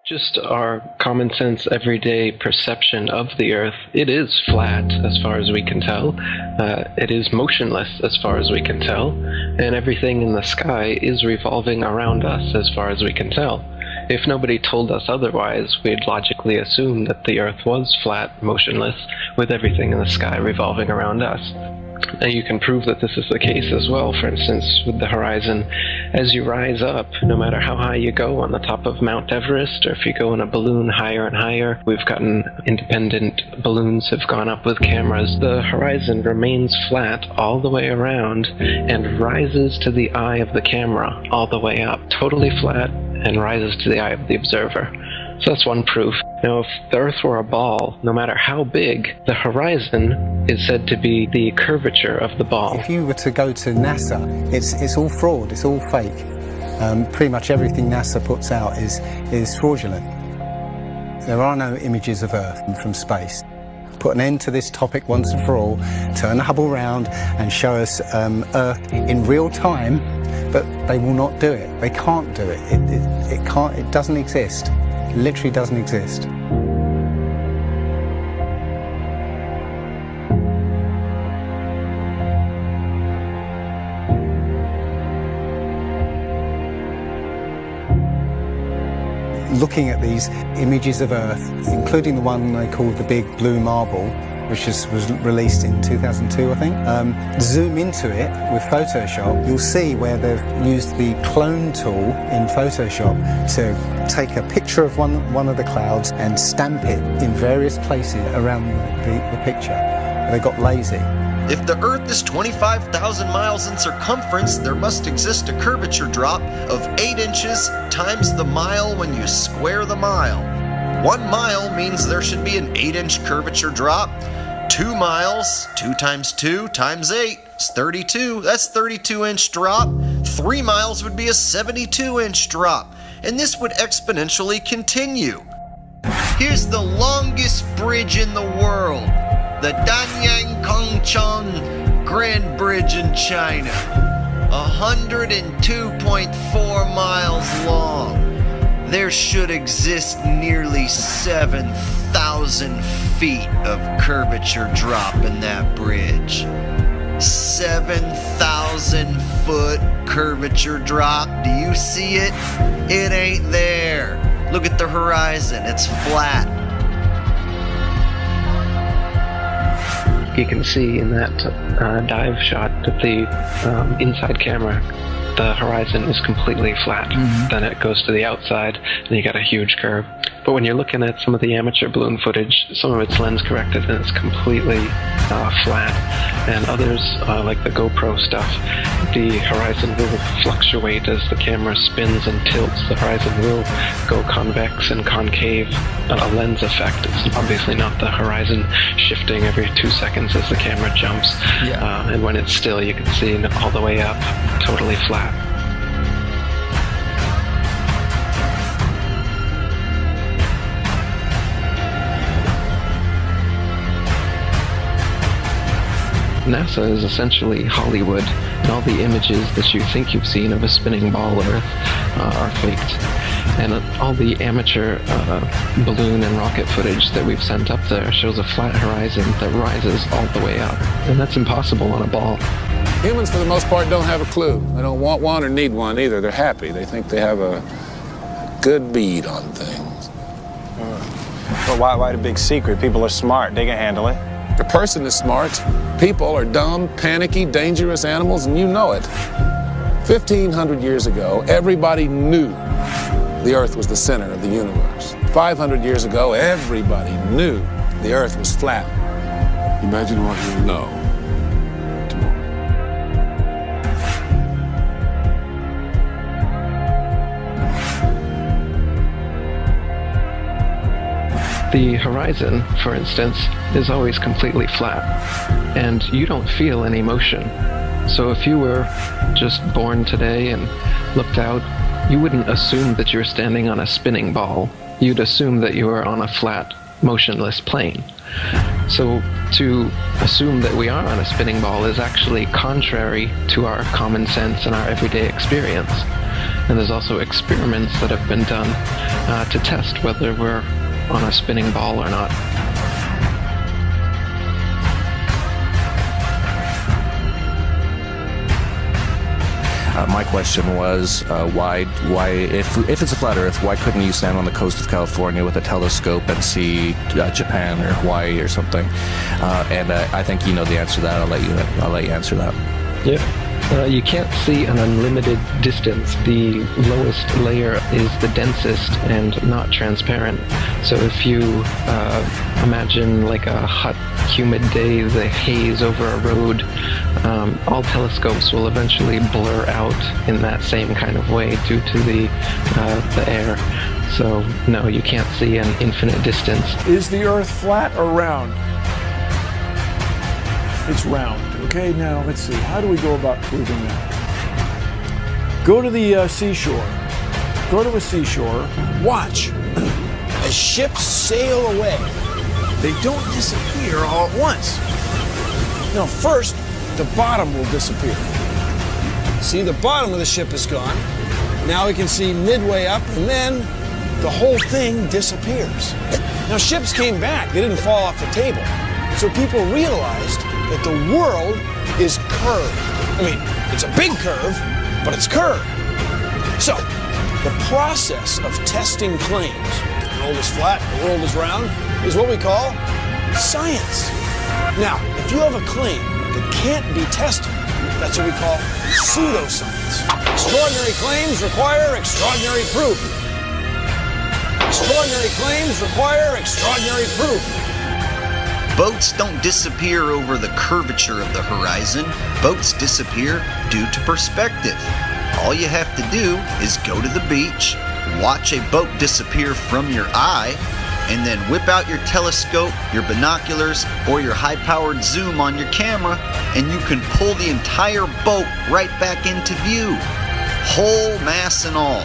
Just our common sense, everyday perception of the Earth, it is flat as far as we can tell. It is motionless as far as we can tell. And everything in the sky is revolving around us as far as we can tell. If nobody told us otherwise, we'd logically assume that the Earth was flat, motionless, with everything in the sky revolving around us. And you can prove that this is the case as well, for instance, with the horizon. As you rise up, no matter how high you go on the top of Mount Everest, or if you go in a balloon higher and higher, we've gotten independent balloons have gone up with cameras. The horizon remains flat all the way around and rises to the eye of the camera all the way up, totally flat, and rises to the eye of the observer. So that's one proof. Now, if the Earth were a ball, no matter how big, the horizon is said to be the curvature of the ball. If you were to go to NASA, it's all fraud, it's all fake. Pretty much everything NASA puts out is fraudulent. There are no images of Earth from space. Put an end to this topic once and for all, turn the Hubble round and show us Earth in real time, but they will not do it. They can't do it. It doesn't exist. It literally doesn't exist. Looking at these images of Earth, including the one they called the Big Blue Marble, which was released in 2002, I think. Zoom into it with Photoshop, you'll see where they've used the clone tool in Photoshop to take a picture of one of the clouds and stamp it in various places around the picture. They got lazy. If the Earth is 25,000 miles in circumference, there must exist a curvature drop of 8 inches times the mile when you square the mile. 1 mile means there should be an 8-inch curvature drop. 2 miles, 2 times 2 times 8 is 32. That's 32-inch drop. 3 miles would be a 72-inch drop. And this would exponentially continue. Here's the longest bridge in the world. The Danyang Kongchong Grand Bridge in China, 102.4 miles long. There should exist nearly 7,000 feet of curvature drop in that bridge. 7,000 foot curvature drop. Do you see it? It ain't there. Look at the horizon. It's flat. You can see in that dive shot that the inside camera, the horizon is completely flat. Then it goes to the outside, and you got a huge curve. But when you're looking at some of the amateur balloon footage, some of it's lens corrected and it's completely flat. And others, like the GoPro stuff, the horizon will fluctuate as the camera spins and tilts. The horizon will go convex and concave, a lens effect. It's obviously not the horizon shifting every 2 seconds as the camera jumps. Yeah. And when it's still, you can see all the way up, totally flat. NASA is essentially Hollywood, and all the images that you think you've seen of a spinning ball Earth are faked. And all the amateur balloon and rocket footage that we've sent up there shows a flat horizon that rises all the way up. And that's impossible on a ball. Humans, for the most part, don't have a clue. They don't want one or need one either. They're happy. They think they have a good bead on things. Well, why the big secret? People are smart. They can handle it. The person is smart. People are dumb, panicky, dangerous animals, and you know it. 1,500 years ago, everybody knew the Earth was the center of the universe. 500 years ago, everybody knew the Earth was flat. Imagine what you'll know tomorrow. The horizon, for instance, is always completely flat, and you don't feel any motion. So if you were just born today and looked out, you wouldn't assume that you're standing on a spinning ball. You'd assume that you were on a flat motionless plane. So to assume that we are on a spinning ball is actually contrary to our common sense and our everyday experience. And there's also experiments that have been done to test whether we're on a spinning ball or not. My question was, why, if it's a flat Earth, why couldn't you stand on the coast of California with a telescope and see Japan or Hawaii or something? And I think you know the answer to that. I'll let you answer that. Yeah. You can't see an unlimited distance. The lowest layer is the densest and not transparent. So if you imagine like a hot, humid day, the haze over a road, all telescopes will eventually blur out in that same kind of way due to the air. So no, you can't see an infinite distance. Is the Earth flat or round? It's round. Okay, now let's see. How do we go about proving that? Go to the seashore. Go to a seashore. Watch as ships sail away. They don't disappear all at once. No, first, the bottom will disappear. See, the bottom of the ship is gone. Now we can see midway up, and then the whole thing disappears. Now, ships came back. They didn't fall off the table. So people realized that the world is curved. I mean, it's a big curve, but it's curved. So, the process of testing claims, the world is flat, the world is round, is what we call science. Now, if you have a claim that can't be tested, that's what we call pseudoscience. Extraordinary claims require extraordinary proof. Extraordinary claims require extraordinary proof. Boats don't disappear over the curvature of the horizon. Boats disappear due to perspective. All you have to do is go to the beach, watch a boat disappear from your eye, and then whip out your telescope, your binoculars, or your high-powered zoom on your camera, and you can pull the entire boat right back into view. Whole mass and all.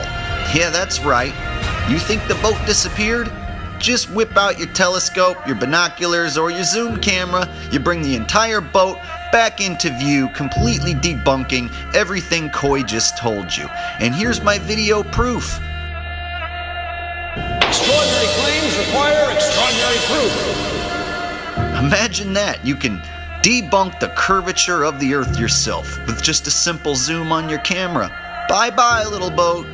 Yeah, that's right. You think the boat disappeared? Just whip out your telescope, your binoculars, or your zoom camera. You bring the entire boat back into view, completely debunking everything Coy just told you. And here's my video proof. Extraordinary claims require extraordinary proof. Imagine that. You can debunk the curvature of the Earth yourself with just a simple zoom on your camera. Bye-bye, little boat.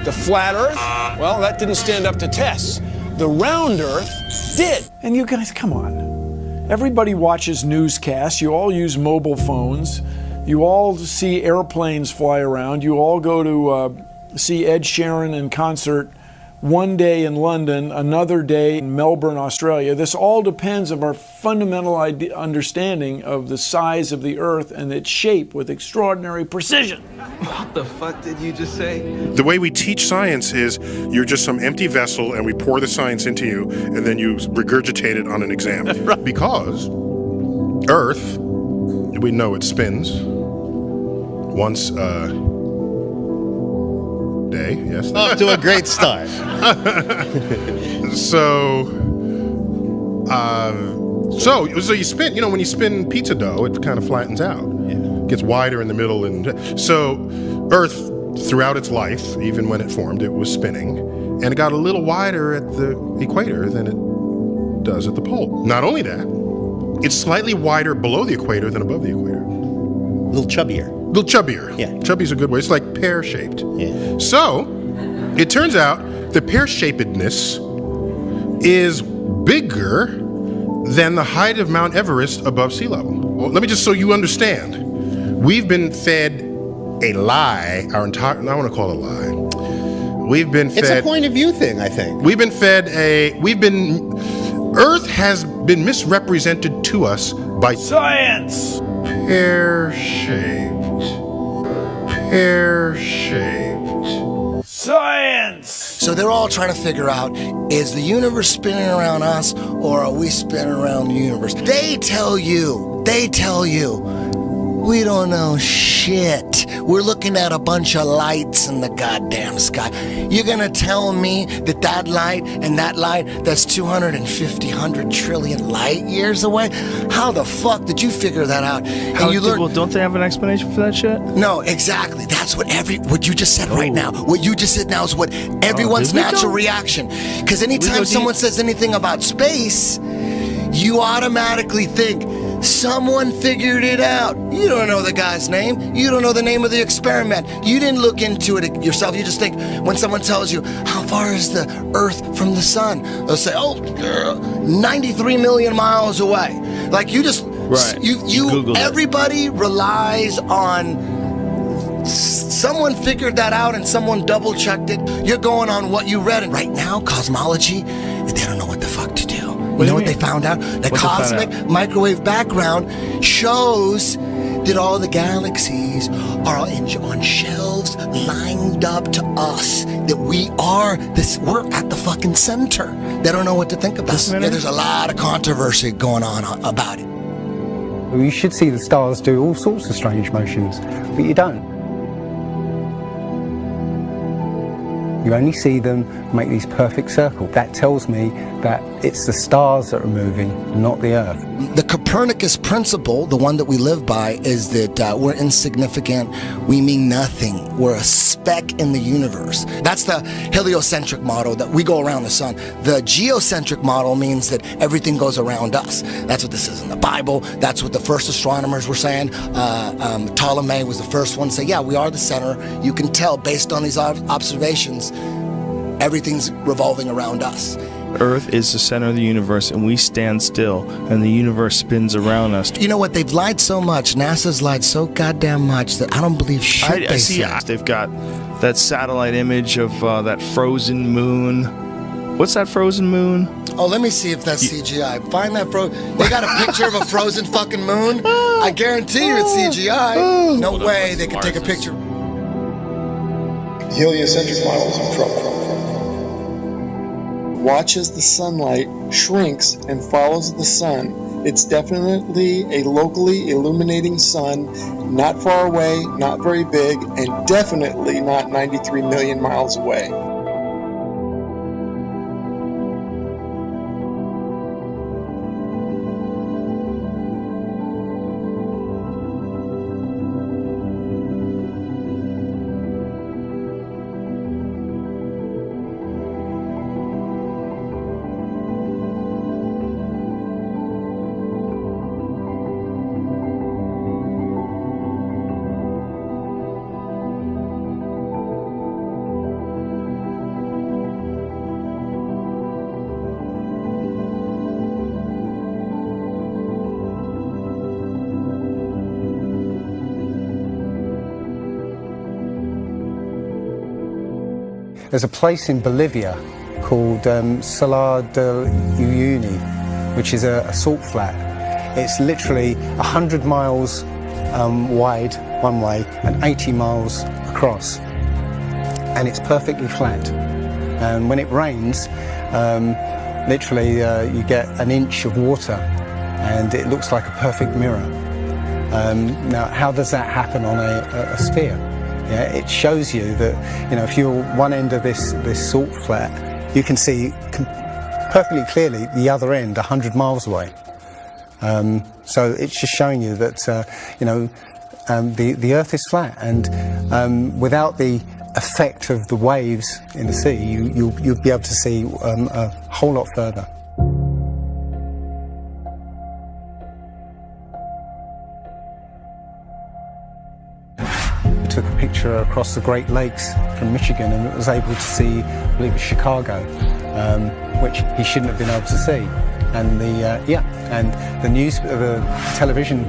The flat Earth? Well, that didn't stand up to tests. The round Earth did. And you guys, come on. Everybody watches newscasts. You all use mobile phones. You all see airplanes fly around. You all go to see Ed Sheeran in concert one day in London, another day in Melbourne, Australia. This all depends on our fundamental understanding of the size of the Earth and its shape with extraordinary precision. What the fuck did you just say? The way we teach science is you're just some empty vessel and we pour the science into you and then you regurgitate it on an exam. Because Earth, we know it spins once a day, yes. Off to a great start. So you spin, when you spin pizza dough, it kind of flattens out. It gets wider in the middle. And so Earth, throughout its life, even when it formed, it was spinning. And it got a little wider at the equator than it does at the pole. Not only that, it's slightly wider below the equator than above the equator. A little chubbier. Yeah. Chubby's a good way. It's like pear-shaped. Yeah. So, it turns out the pear-shapedness is bigger than the height of Mount Everest above sea level. Well, let me just so you understand. We've been fed a lie our entire, I want to call it a lie. We've been fed. It's a point of view thing, I think. Earth has been misrepresented to us by science. Pear-shaped. Science! So they're all trying to figure out, is the universe spinning around us or are we spinning around the universe? They tell you, we don't know shit. we're looking at a bunch of lights in the goddamn sky. You're gonna tell me that that light and that light, that's 250, 100 trillion light years away? How the fuck did you figure that out? And you learn. Well, don't they have an explanation for that shit? No, exactly. That's what you just said right now. What you just said now is what everyone's natural reaction. Because anytime someone says anything about space, you automatically think someone figured it out. You don't know the guy's name. You don't know the name of the experiment. You didn't look into it yourself. You just think when someone tells you, how far is the Earth from the sun? They'll say, 93 million miles away. Like you just, everybody relies on someone figured that out and someone double checked it. You're going on what you read. And right now, cosmology, they don't know what the fuck to do. You know what they found out? The cosmic microwave background shows that all the galaxies are on shelves lined up to us. That we're at the fucking center. They don't know what to think about. There's a lot of controversy going on about it. You should see the stars do all sorts of strange motions, but you don't. You only see them make these perfect circles. That tells me that it's the stars that are moving, not the Earth. The Copernicus principle, the one that we live by, is that we're insignificant, we mean nothing, we're a speck in the universe. That's the heliocentric model, that we go around the sun. The geocentric model means that everything goes around us. That's what this is in the Bible. That's what the first astronomers were saying. Ptolemy was the first one to say, yeah, we are the center. You can tell based on these observations, everything's revolving around us. Earth is the center of the universe, and we stand still, and the universe spins around us. You know what? They've lied so much. NASA's lied so goddamn much that I don't believe shit they say. They've got that satellite image of that frozen moon. What's that frozen moon? Oh, let me see if that's CGI. Find that They got a picture of a frozen fucking moon? I guarantee you it's CGI. No way they could take a picture. The heliocentric model is in trouble. Watch as the sunlight shrinks and follows the sun. It's definitely a locally illuminating sun, not far away, not very big, and definitely not 93 million miles away. There's a place in Bolivia called Salar del Uyuni, which is a salt flat. It's literally 100 miles wide one way and 80 miles across. And it's perfectly flat. And when it rains, literally you get an inch of water and it looks like a perfect mirror. Now, how does that happen on a sphere? Yeah, it shows you that, if you're one end of this salt flat, you can see perfectly clearly the other end 100 miles away. So it's just showing you that, the Earth is flat, and without the effect of the waves in the sea, you'll be able to see a whole lot further. Took a picture across the Great Lakes from Michigan and was able to see, I believe it's Chicago, which he shouldn't have been able to see. And the television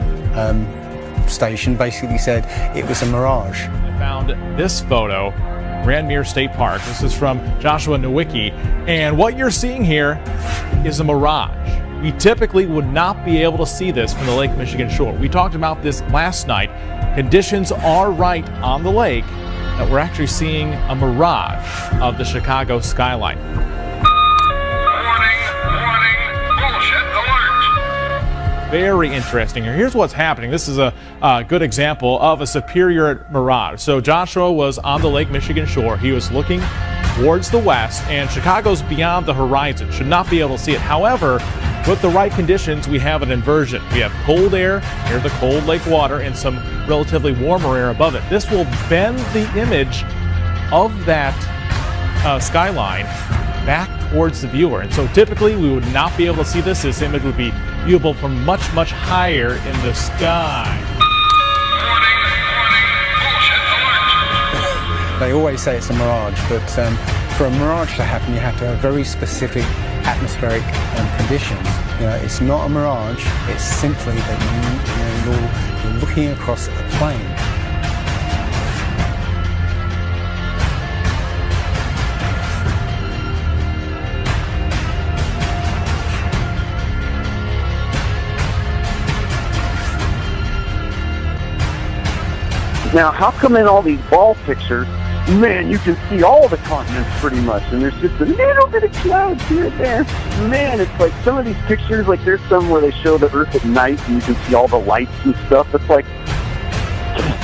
station basically said it was a mirage. I found this photo, Randmere State Park. This is from Joshua Nowicki, and what you're seeing here is a mirage. We typically would not be able to see this from the Lake Michigan shore. We talked about this last night. Conditions are right on the lake that we're actually seeing a mirage of the Chicago skyline. Warning, bullshit alert. very interesting here. Here's what's happening. This is a good example of a superior mirage. So Joshua was on the Lake Michigan shore. He was looking towards the west, and Chicago's beyond the horizon. Should not be able to see it. However, with the right conditions, we have an inversion. We have cold air near the cold lake water and some relatively warmer air above it. This will bend the image of that skyline back towards the viewer. And so typically we would not be able to see this. This image would be viewable from much, much higher in the sky. They always say it's a mirage, but for a mirage to happen, you have to have very specific atmospheric conditions. It's not a mirage. It's simply that you're looking across a plane. Now, how come in all these ball pictures, man, you can see all the continents pretty much, and there's just a little bit of clouds here and there. Man, it's like some of these pictures, like there's some where they show the Earth at night and you can see all the lights and stuff. It's like,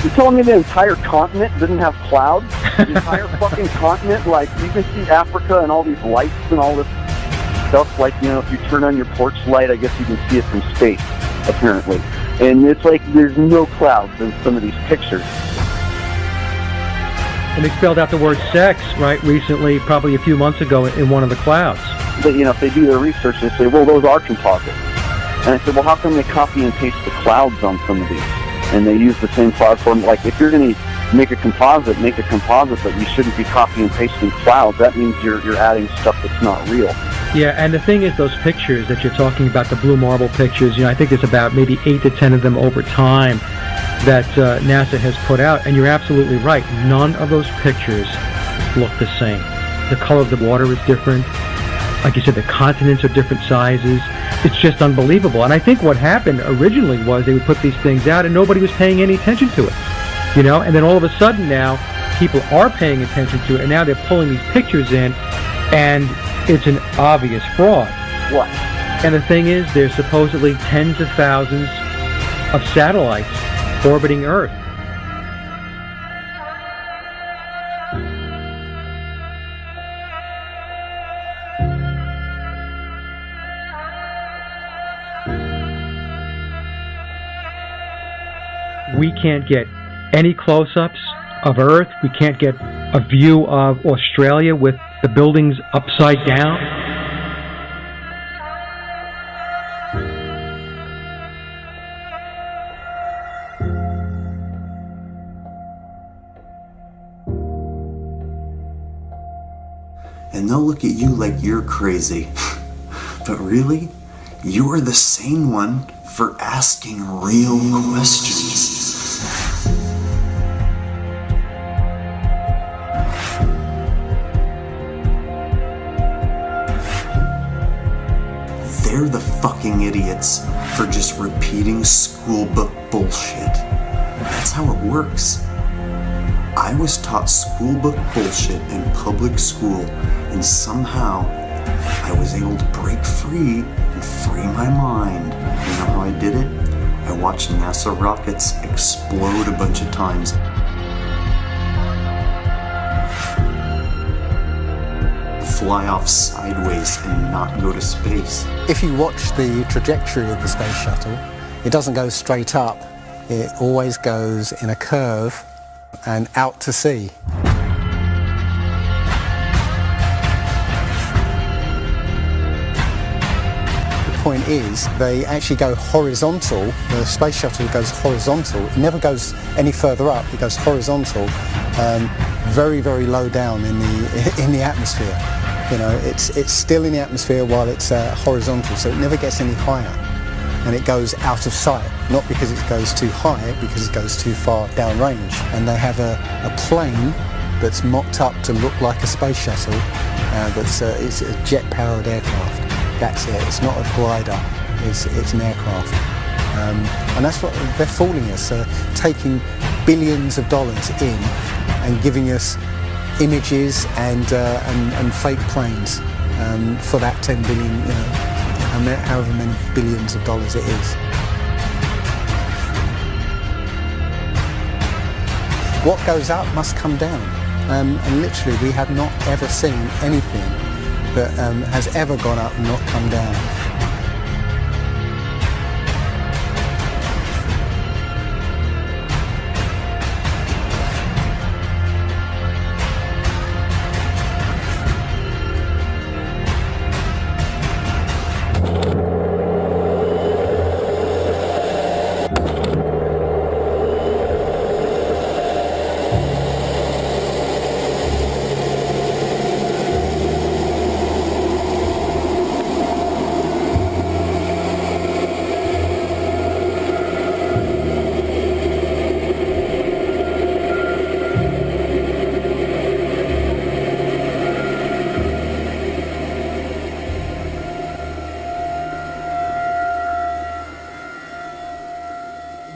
you're telling me the entire continent didn't have clouds? The entire fucking continent, like you can see Africa and all these lights and all this stuff. Like, if you turn on your porch light, I guess you can see it from space, apparently. And it's like there's no clouds in some of these pictures. And they spelled out the word sex, right, recently, probably a few months ago in one of the clouds. But, if they do their research, they say, well, those are composites. And I said, well, how come they copy and paste the clouds on some of these? And they use the same cloud form. Like, if you're going to make a composite, but you shouldn't be copying and pasting clouds. That means you're adding stuff that's not real. Yeah, and the thing is, those pictures that you're talking about, the blue marble pictures, I think there's about maybe 8 to 10 of them over time that NASA has put out, and you're absolutely right. None of those pictures look the same. The color of the water is different. Like you said, the continents are different sizes. It's just unbelievable. And I think what happened originally was they would put these things out and nobody was paying any attention to it. And then all of a sudden now, people are paying attention to it, and now they're pulling these pictures in, and it's an obvious fraud. What? And the thing is, there's supposedly tens of thousands of satellites orbiting Earth. We can't get any close-ups of Earth. We can't get a view of Australia with the buildings upside down. And they'll look at you like you're crazy. But really, you're the sane one for asking real questions. They're the fucking idiots for just repeating school book bullshit. That's how it works. I was taught school book bullshit in public school, and somehow I was able to break free and free my mind. You know how I did it? I watched NASA rockets explode a bunch of times. Fly off sideways and not go to space. If you watch the trajectory of the space shuttle, it doesn't go straight up. It always goes in a curve and out to sea. The point is, they actually go horizontal. The space shuttle goes horizontal. It never goes any further up. It goes horizontal, very, very low down in the atmosphere. It's still in the atmosphere while it's horizontal, so it never gets any higher. And it goes out of sight, not because it goes too high, because it goes too far downrange. And they have a plane that's mocked up to look like a space shuttle, it's a jet-powered aircraft. That's it. It's not a glider. It's an aircraft. And that's what they're fooling us, taking billions of dollars in and giving us images and fake planes for that 10 billion however many billions of dollars it is. What goes up must come down, and literally we have not ever seen anything that has ever gone up and not come down.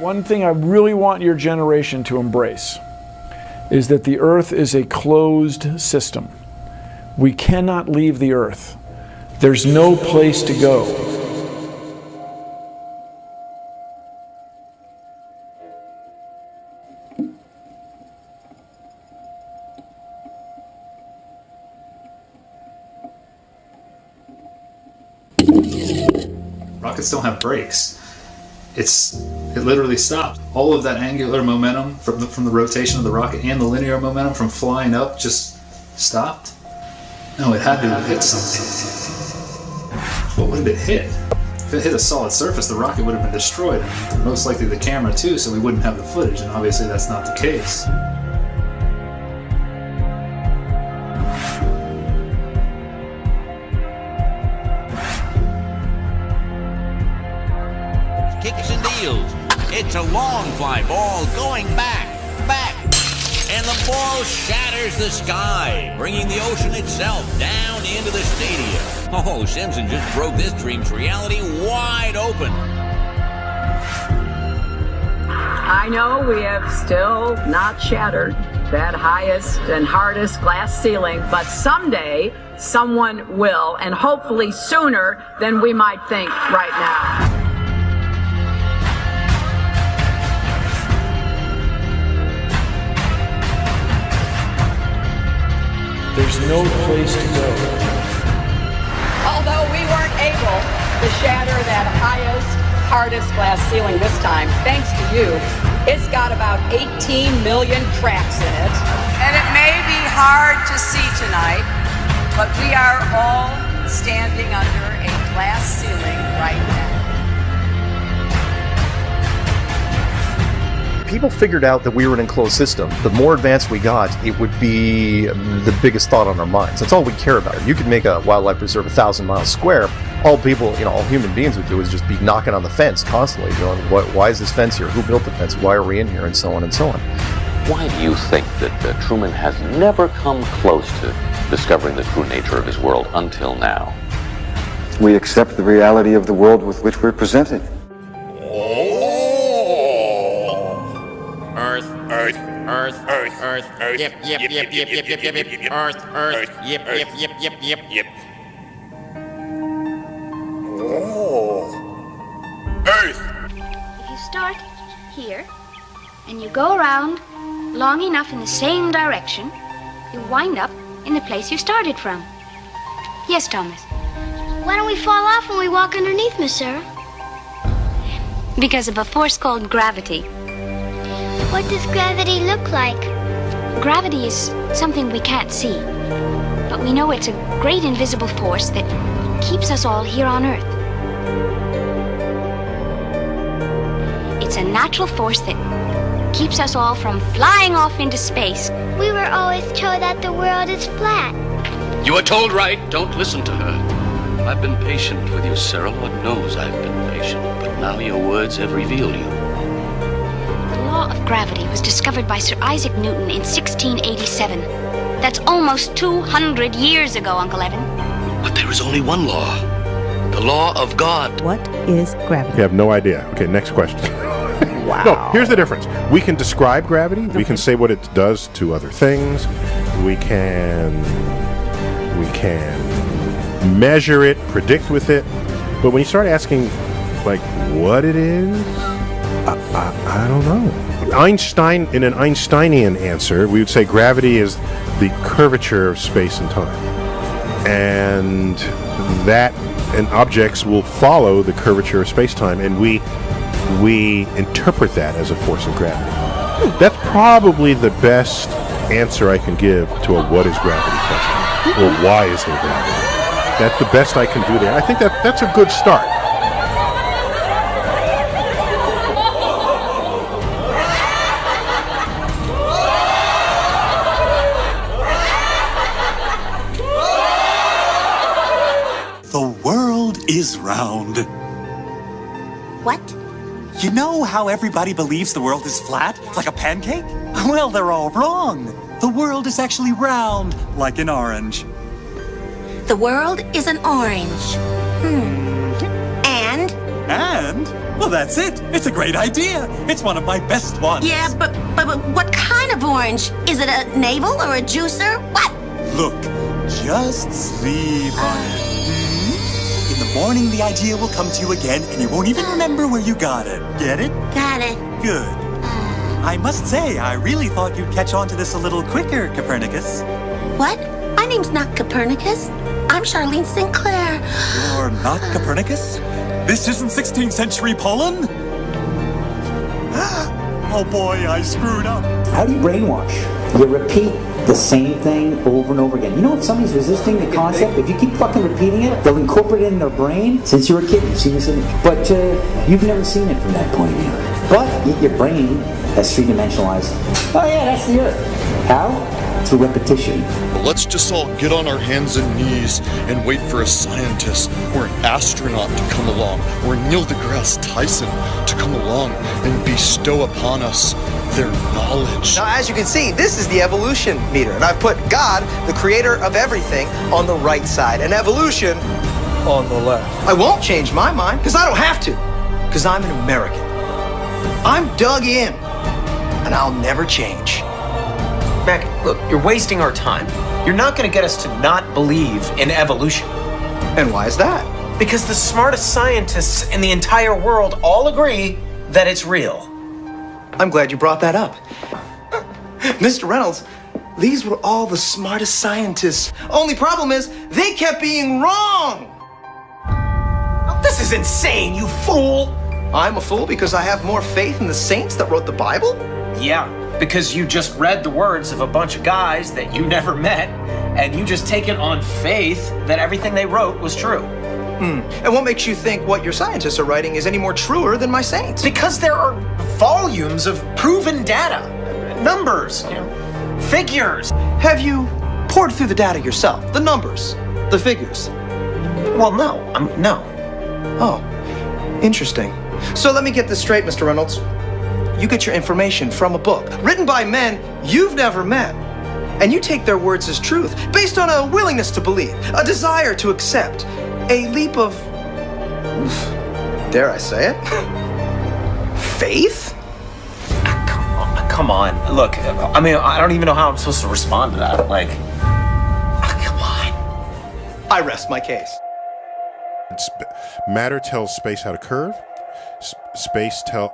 One thing I really want your generation to embrace is that the Earth is a closed system. We cannot leave the Earth. There's no place to go. Rockets don't have brakes. It literally stopped. All of that angular momentum from the rotation of the rocket and the linear momentum from flying up just stopped. No, it had to have hit something. But what did it hit? If it hit a solid surface, the rocket would have been destroyed, and most likely the camera too, so we wouldn't have the footage, and obviously that's not the case. Kicks and deals. It's a long fly ball going back, and the ball shatters the sky, bringing the ocean itself down into the stadium. Oh, Simpson just broke this dream's reality wide open. I know we have still not shattered that highest and hardest glass ceiling, but someday someone will, and hopefully sooner than we might think right now. There's no place to go. Although we weren't able to shatter that highest, hardest glass ceiling this time, thanks to you, it's got about 18 million cracks in it. And it may be hard to see tonight, but we are all standing under a glass ceiling right now. People figured out that we were an enclosed system. The more advanced we got, it would be the biggest thought on our minds. That's all we care about. You could make a wildlife preserve 1,000 miles square. All people, all human beings would do is just be knocking on the fence constantly, going, why is this fence here? Who built the fence? Why are we in here? And so on and so on. Why do you think that Truman has never come close to discovering the true nature of his world until now? We accept the reality of the world with which we're presented. Earth. Yep. Earth. Yep. Oh. Earth. If you start here and you go around long enough in the same direction, you wind up in the place you started from. Yes, Thomas. Why don't we fall off when we walk underneath, Miss Sarah? Because of a force called gravity. What does gravity look like? Gravity is something we can't see, but we know it's a great invisible force that keeps us all here on Earth. It's a natural force that keeps us all from flying off into space. We were always told that the world is flat. You were told right. Don't listen to her. I've been patient with you, Sarah. Lord knows I've been patient, but now your words have revealed you. The law of gravity was discovered by Sir Isaac Newton in 1687. That's almost 200 years ago, Uncle Evan. But there is only one law. The law of God. What is gravity? You have no idea. Okay, next question. Wow. No, here's the difference. We can describe gravity. Okay. We can say what it does to other things. We can measure it, predict with it. But when you start asking, like, what it is, I don't know. Einstein, in an Einsteinian answer, we would say gravity is the curvature of space and time. And objects will follow the curvature of space-time, and we interpret that as a force of gravity. That's probably the best answer I can give to a what is gravity question, or why is there gravity. That's the best I can do there. I think that's a good start. The world is round. What? You know how everybody believes the world is flat, like a pancake? Well, they're all wrong. The world is actually round, like an orange. The world is an orange. And? And? Well, that's it. It's a great idea. It's one of my best ones. Yeah, but what kind of orange? Is it a navel or a juicer? What? Look, just sleep on it. In the morning, the idea will come to you again, and you won't even remember where you got it. Get it? Got it. Good. I must say, I really thought you'd catch on to this a little quicker, Copernicus. What? My name's not Copernicus. I'm Charlene Sinclair. You're not Copernicus? This isn't 16th century Poland? Oh boy, I screwed up. How do you brainwash? You repeat the same thing over and over again. You know, if somebody's resisting the concept, if you keep fucking repeating it, they'll incorporate it in their brain. Since you were a kid, you've seen this image. But you've never seen it from that point of view. But your brain has three-dimensionalized. Oh yeah, that's the Earth. How? Through repetition. Let's just all get on our hands and knees and wait for a scientist or an astronaut to come along, or Neil deGrasse Tyson to come along and bestow upon us their knowledge. Now, as you can see, this is the evolution meter, and I've put God, the creator of everything, on the right side, and evolution on the left. I won't change my mind, because I don't have to, because I'm an American. I'm dug in, and I'll never change. Mac, look, you're wasting our time. You're not going to get us to not believe in evolution. And why is that? Because the smartest scientists in the entire world all agree that it's real. I'm glad you brought that up. Mr. Reynolds, these were all the smartest scientists. Only problem is, they kept being wrong! Oh, this is insane, you fool! I'm a fool because I have more faith in the saints that wrote the Bible? Yeah, because you just read the words of a bunch of guys that you never met, and you just take it on faith that everything they wrote was true. And what makes you think what your scientists are writing is any more truer than my saints? Because there are volumes of proven data, numbers, figures. Have you poured through the data yourself? The numbers, the figures? Well, no. No. Oh, interesting. So let me get this straight, Mr. Reynolds. You get your information from a book written by men you've never met, and you take their words as truth based on a willingness to believe, a desire to accept, a leap of, dare I say it, faith? Come on. Look, I mean, I don't even know how I'm supposed to respond to that. Like, come on. I rest my case. Matter tells space how to curve. Space tell...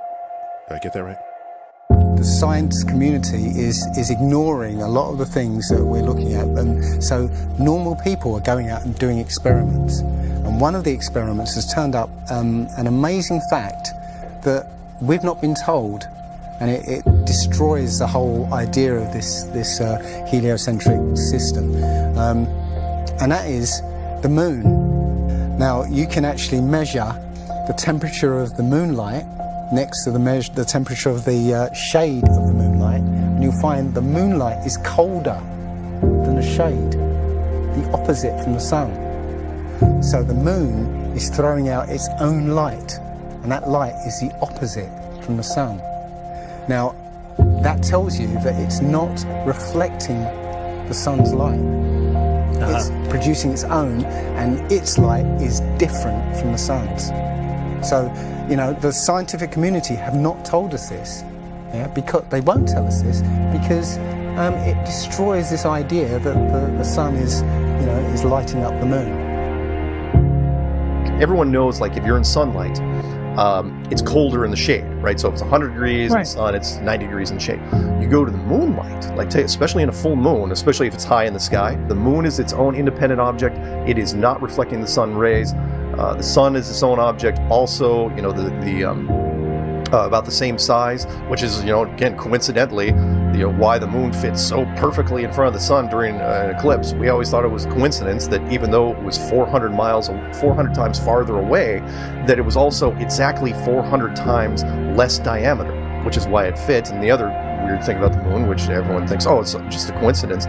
Did I get that right? The science community is ignoring a lot of the things that we're looking at, and so normal people are going out and doing experiments. And one of the experiments has turned up an amazing fact that we've not been told, and it destroys the whole idea of this heliocentric system, and that is the moon. Now, you can actually measure the temperature of the moonlight next to the temperature of the shade of the moonlight, and you'll find the moonlight is colder than the shade, the opposite from the sun. So the moon is throwing out its own light, and that light is the opposite from the sun. Now, that tells you that it's not reflecting the sun's light. It's producing its own, and its light is different from the sun's. So, you know, the scientific community have not told us this, because they won't tell us this, because it destroys this idea that the sun is, is lighting up the moon. everyone knows, like, if you're in sunlight, it's colder in the shade, right? So if it's 100 degrees in the sun, it's 90 degrees in shade. You go to the moonlight, like, especially in a full moon, especially if it's high in the sky, the moon is its own independent object. It is not reflecting the sun rays. The sun is its own object. Also, you know, about the same size, which is, you know, again, coincidentally, you know, why the moon fits so perfectly in front of the sun during an eclipse. We always thought it was coincidence that even though it was 400 times farther away, that it was also exactly 400 times less diameter, which is why it fits. And the other weird thing about the moon, which everyone thinks, oh, it's just a coincidence,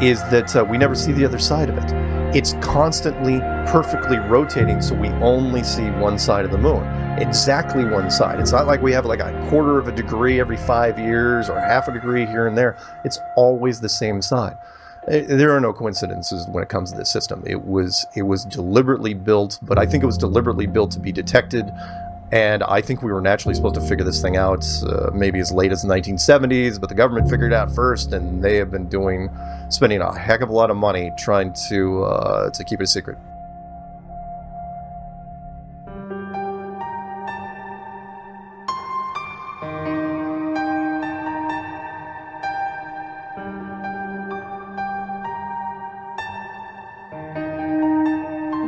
is that we never see the other side of it. It's constantly perfectly rotating, so we only see one side of the moon. Exactly one side. It's not like we have like a quarter of a degree every 5 years or half a degree here and there. It's always the same side. There are no coincidences when it comes to this system. It was deliberately built, but I think it was deliberately built to be detected. And I think we were naturally supposed to figure this thing out maybe as late as the 1970s, but the government figured it out first, and they have been spending a heck of a lot of money trying to keep it a secret.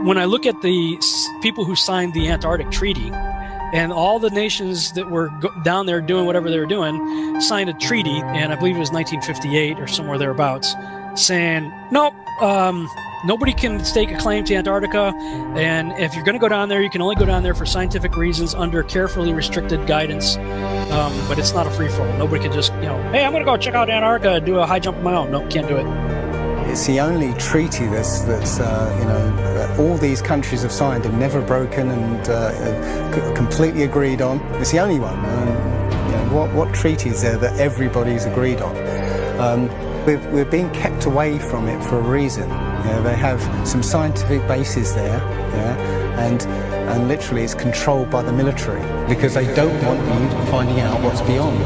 When I look at the people who signed the Antarctic Treaty, and all the nations that were down there doing whatever they were doing signed a treaty, and I believe it was 1958 or somewhere thereabouts, saying, nope, nobody can stake a claim to Antarctica, and if you're going to go down there, you can only go down there for scientific reasons under carefully restricted guidance, but it's not a free-for-all. Nobody can just, hey, I'm going to go check out Antarctica and do a high jump of my own. No, can't do it. It's the only treaty that's all these countries have signed and never broken and completely agreed on. It's the only one. What treaty is there that everybody's agreed on? We're being kept away from it for a reason. They have some scientific bases there, and literally it's controlled by the military because they don't want you finding out what's beyond.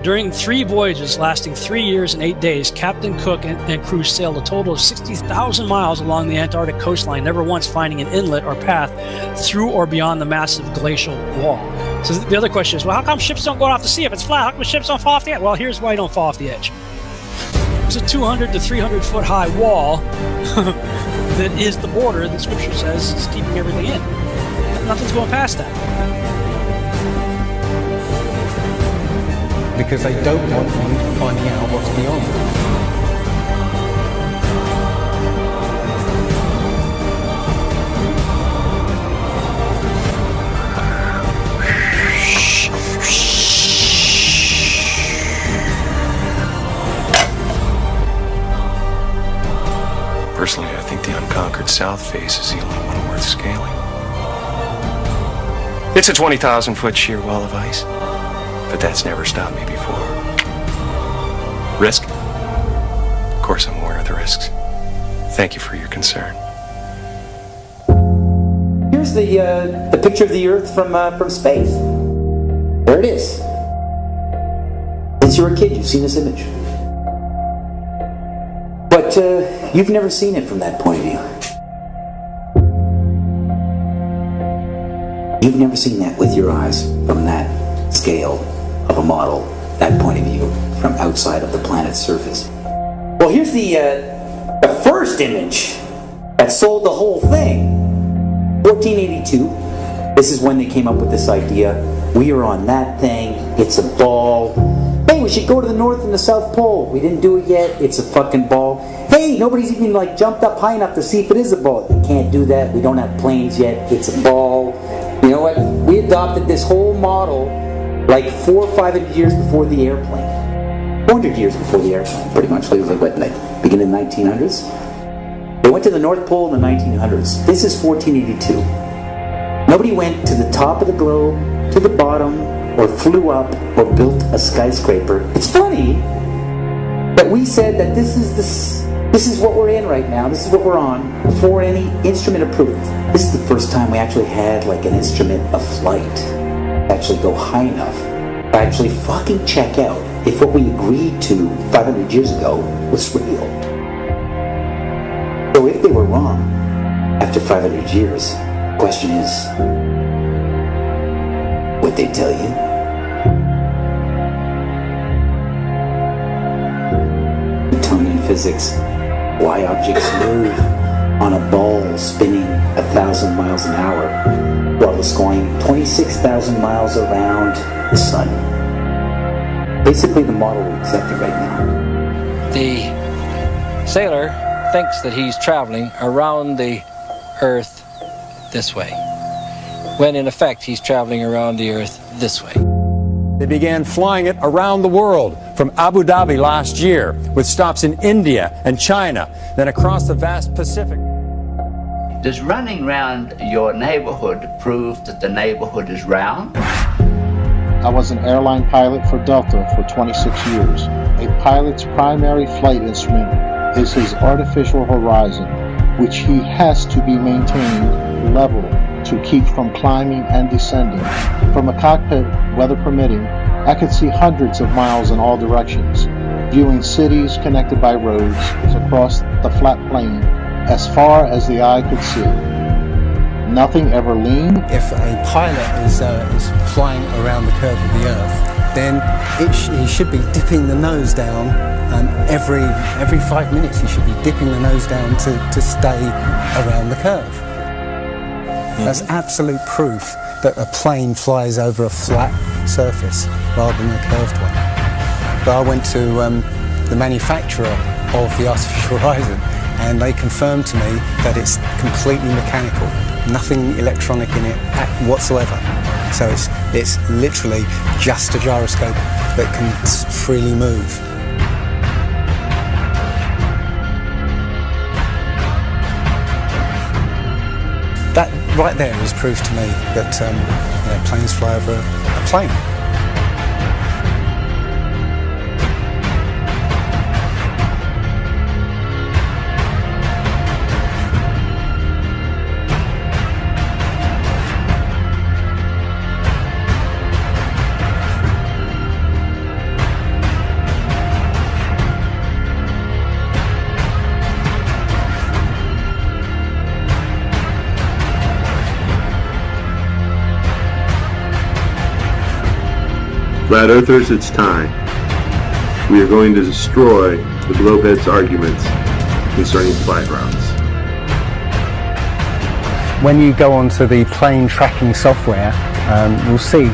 During 3 voyages lasting 3 years and 8 days, Captain Cook and crew sailed a total of 60,000 miles along the Antarctic coastline, never once finding an inlet or path through or beyond the massive glacial wall. So the other question is, well, how come ships don't go off the sea if it's flat? How come ships don't fall off the edge? Well, here's why you don't fall off the edge. There's a 200 to 300 foot high wall that is the border that Scripture says is keeping everything in. Nothing's going past that. Because they don't want you finding out what's beyond. Personally, I think the unconquered south face is the only one worth scaling. It's a 20,000-foot sheer wall of ice. But that's never stopped me before. Risk? Of course I'm aware of the risks. Thank you for your concern. Here's the picture of the Earth from space. There it is. Since you were a kid, you've seen this image. But you've never seen it from that point of view. You've never seen that with your eyes from that scale of a model, that point of view, from outside of the planet's surface. Well, here's the first image that sold the whole thing. 1482. This is when they came up with this idea. We are on that thing. It's a ball. Hey, we should go to the North and the South Pole. We didn't do it yet. It's a fucking ball. Hey, nobody's even jumped up high enough to see if it is a ball. You can't do that. We don't have planes yet. It's a ball. You know what? We adopted this whole model 400 or 500 years before the airplane. 400 years before the airplane, pretty much. It was beginning of the 1900s. They went to the North Pole in the 1900s. This is 1482. Nobody went to the top of the globe, to the bottom, or flew up, or built a skyscraper. It's funny that we said that this is what we're in right now. This is what we're on before any instrument approved. This is the first time we actually had an instrument of flight. Actually go high enough to actually fucking check out if what we agreed to 500 years ago was real. So if they were wrong after 500 years, Question is, what they tell you? Newtonian physics. Why objects move on a ball spinning 1,000 miles an hour while it's going 26,000 miles around the sun. Basically the model we accepted right now. The sailor thinks that he's traveling around the Earth this way, when in effect he's traveling around the Earth this way. They began flying it around the world, from Abu Dhabi last year, with stops in India and China, then across the vast Pacific. Does running around your neighborhood prove that the neighborhood is round? I was an airline pilot for Delta for 26 years. A pilot's primary flight instrument is his artificial horizon, which he has to be maintained level to keep from climbing and descending. From a cockpit, weather permitting, I could see hundreds of miles in all directions, viewing cities connected by roads across the flat plain as far as the eye could see. Nothing ever leaned. If a pilot is flying around the curve of the Earth, then he should be dipping the nose down every 5 minutes. He should be dipping the nose down to stay around the curve. That's absolute proof that a plane flies over a flat surface rather than a curved one. But I went to the manufacturer of the artificial horizon, and they confirmed to me that it's completely mechanical, nothing electronic in it whatsoever. So it's literally just a gyroscope that can freely move. That right there is proof to me that planes fly over a plane. Flat Earthers, it's time. We are going to destroy the globeheads' arguments concerning flight routes. When you go onto the plane tracking software, you'll see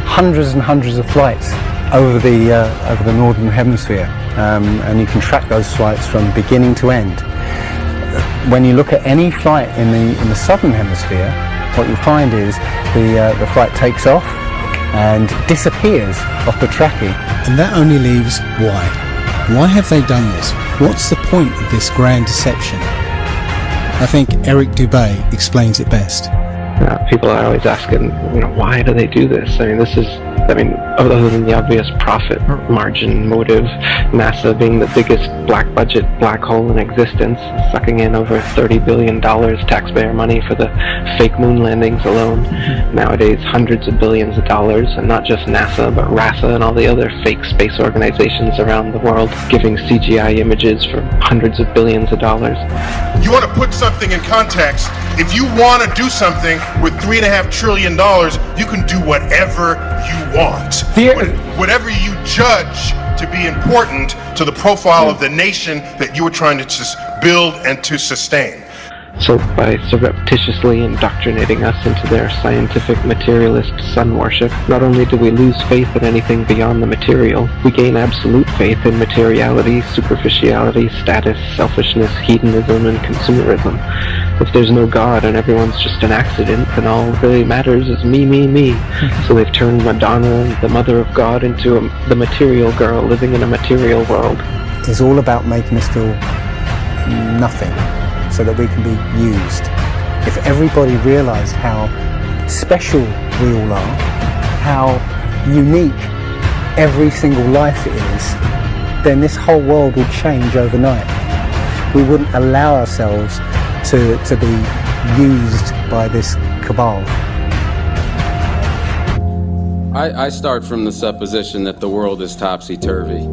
hundreds and hundreds of flights over the northern hemisphere, and you can track those flights from beginning to end. When you look at any flight in the southern hemisphere, what you find is the flight takes off and disappears off the tracking. And that only leaves why. Why have they done this? What's the point of this grand deception? I think Eric Dubay explains it best. People are always asking, why do they do this? Other than the obvious profit margin motive, NASA being the biggest black budget black hole in existence, sucking in over $30 billion taxpayer money for the fake moon landings alone. Nowadays, hundreds of billions of dollars, and not just NASA, but RASA and all the other fake space organizations around the world, giving CGI images for hundreds of billions of dollars. You want to put something in context. If you want to do something with $3.5 trillion, you can do whatever you want. Whatever you judge to be important to the profile of the nation that you are trying to build and to sustain. So by surreptitiously indoctrinating us into their scientific materialist sun worship, not only do we lose faith in anything beyond the material, we gain absolute faith in materiality, superficiality, status, selfishness, hedonism, and consumerism. If there's no God and everyone's just an accident, then all really matters is me, me, me. So they've turned Madonna, the mother of God, into the material girl living in a material world. It's all about making us feel nothing, so that we can be used. If everybody realised how special we all are, how unique every single life is, then this whole world would change overnight. We wouldn't allow ourselves to be used by this cabal. I start from the supposition that the world is topsy-turvy,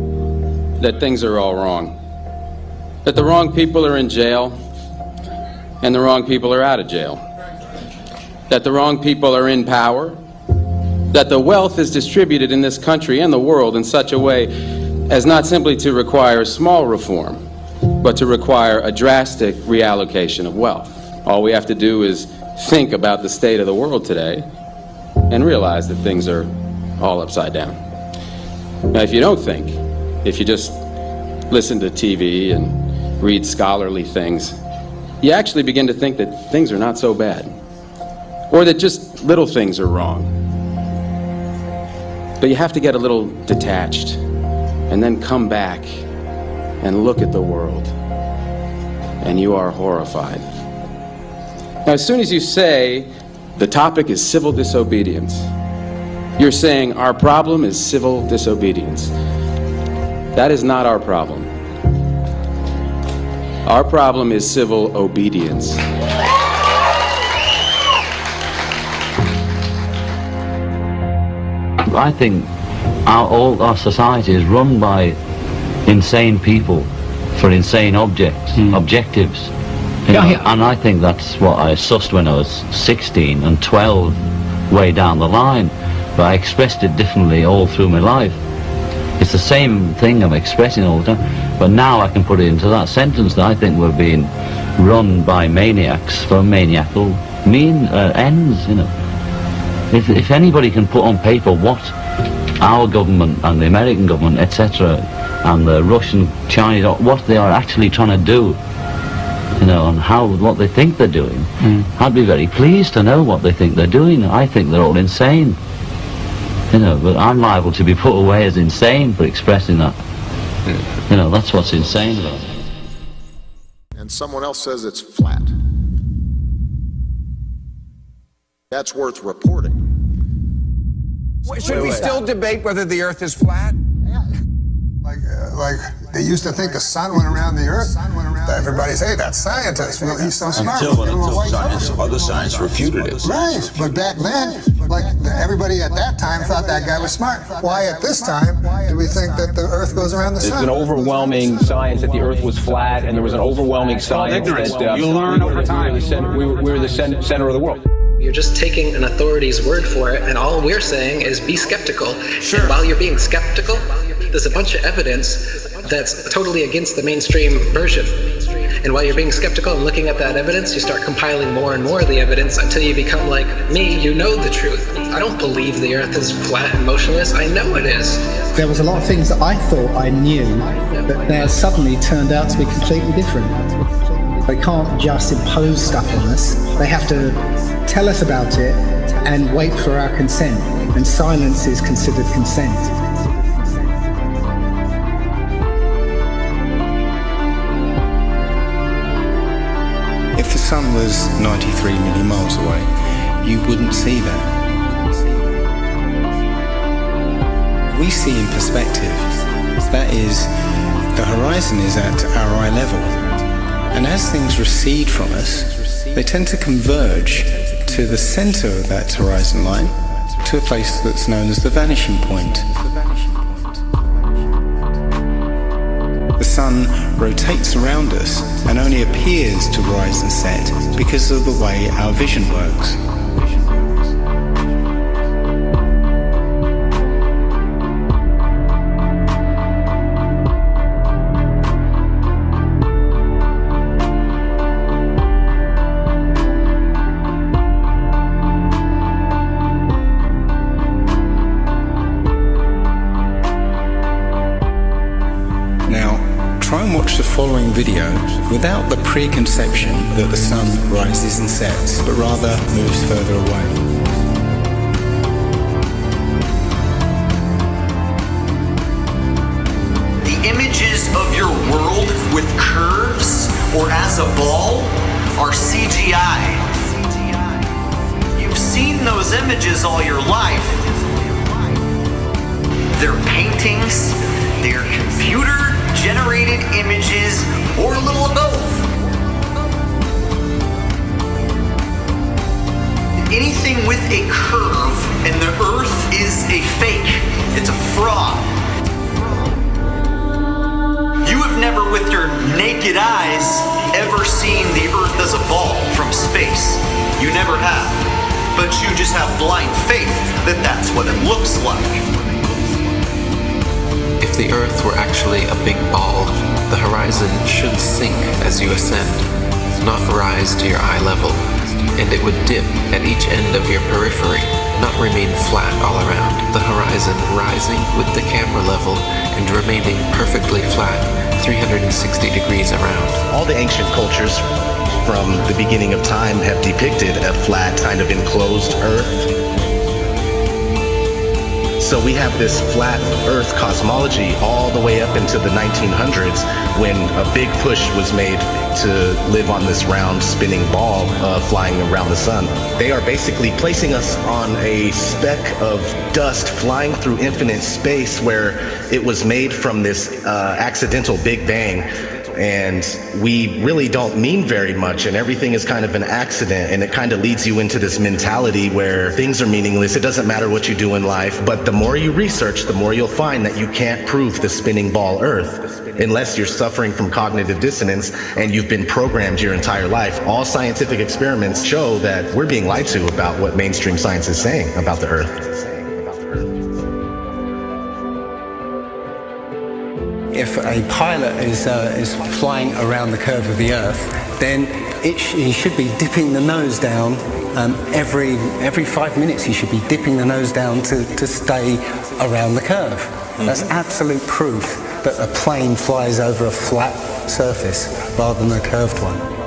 that things are all wrong, that the wrong people are in jail, and the wrong people are out of jail. that the wrong people are in power, that the wealth is distributed in this country and the world in such a way as not simply to require small reform, but to require a drastic reallocation of wealth. All we have to do is think about the state of the world today and realize that things are all upside down. Now, if you don't think, if you just listen to TV and read scholarly things, you actually begin to think that things are not so bad, or that just little things are wrong. But you have to get a little detached and then come back and look at the world, and you are horrified. Now, as soon as you say the topic is civil disobedience, you're saying our problem is civil disobedience. That is not our problem. Our problem is civil obedience. I think all our society is run by insane people for insane objectives. You know, and I think that's what I sussed when I was 16 and 12 way down the line, but I expressed it differently all through my life. It's the same thing I'm expressing all the time, but now I can put it into that sentence that I think we're being run by maniacs for maniacal ends, you know. If anybody can put on paper what our government and the American government, etc., and the Russian, Chinese, what they are actually trying to do, you know, and what they think they're doing, I'd be very pleased to know what they think they're doing. I think they're all insane, you know, but I'm liable to be put away as insane for expressing that. You know, that's what's insane about it. And someone else says it's flat. That's worth reporting. Should we still debate whether the Earth is flat? Like they used to think the sun went around the Earth. Everybody say that scientist. Well, he's so smart. Until other science refuted it. Right, but back then, like everybody at that time thought that guy was smart. Why at this time do we think that the Earth goes around the sun? There's an overwhelming science that the Earth was flat, and there was an overwhelming science that you learn over time. We were the center of the world. You're just taking an authority's word for it, and all we're saying is be skeptical. Sure. And while you're being skeptical, there's a bunch of evidence that's totally against the mainstream version. And while you're being skeptical and looking at that evidence, you start compiling more and more of the evidence until you become like me, you know the truth. I don't believe the Earth is flat and motionless. I know it is. There was a lot of things that I thought I knew that now suddenly turned out to be completely different. They can't just impose stuff on us. They have to tell us about it and wait for our consent. And silence is considered consent. If the sun was 93 million miles away, you wouldn't see that. We see in perspective. That is, the horizon is at our eye level. And as things recede from us, they tend to converge to the center of that horizon line, to a place that's known as the vanishing point. The sun rotates around us and only appears to rise and set because of the way our vision works. Try and watch the following video without the preconception that the sun rises and sets, but rather moves further away. The images of your world with curves or as a ball are CGI. You've seen those images all your life. They're paintings, they're computer-generated images, or a little of both. Anything with a curve and the Earth is a fake. It's a fraud. You have never, with your naked eyes, ever seen the Earth as a ball from space. You never have. but you just have blind faith that that's what it looks like. If the Earth were actually a big ball, the horizon should sink as you ascend, not rise to your eye level, and it would dip at each end of your periphery, not remain flat all around, the horizon rising with the camera level and remaining perfectly flat, 360 degrees around. All the ancient cultures from the beginning of time have depicted a flat, kind of enclosed Earth. So we have this flat Earth cosmology all the way up into the 1900s when a big push was made to live on this round spinning ball flying around the sun. They are basically placing us on a speck of dust flying through infinite space where it was made from this accidental Big Bang. And we really don't mean very much, and everything is kind of an accident, and it kind of leads you into this mentality where things are meaningless. It doesn't matter what you do in life, but the more you research, the more you'll find that you can't prove the spinning ball Earth unless you're suffering from cognitive dissonance and you've been programmed your entire life. All scientific experiments show that we're being lied to about what mainstream science is saying about the Earth. If a pilot is flying around the curve of the Earth, then he should be dipping the nose down every 5 minutes. He should be dipping the nose down to stay around the curve. That's absolute proof that a plane flies over a flat surface rather than a curved one.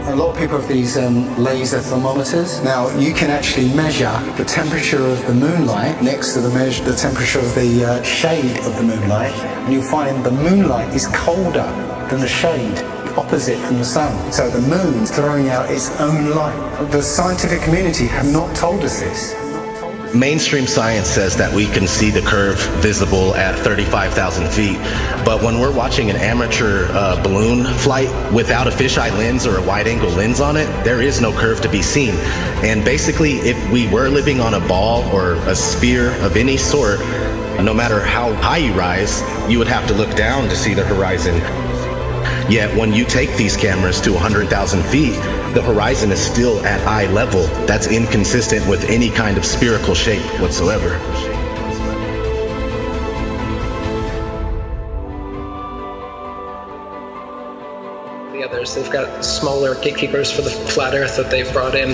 A lot of people have these laser thermometers. Now, you can actually measure the temperature of the moonlight next to the temperature of the shade of the moonlight, and you'll find the moonlight is colder than the shade, opposite from the sun. So the moon's throwing out its own light. The scientific community have not told us this. Mainstream science says that we can see the curve visible at 35,000 feet, but when we're watching an amateur balloon flight without a fisheye lens or a wide-angle lens on it, there is no curve to be seen. And basically, if we were living on a ball or a sphere of any sort, no matter how high you rise, you would have to look down to see the horizon. Yet when you take these cameras to 100,000 feet, the horizon is still at eye level. That's inconsistent with any kind of spherical shape whatsoever. Others. They've got smaller gatekeepers for the flat earth that they've brought in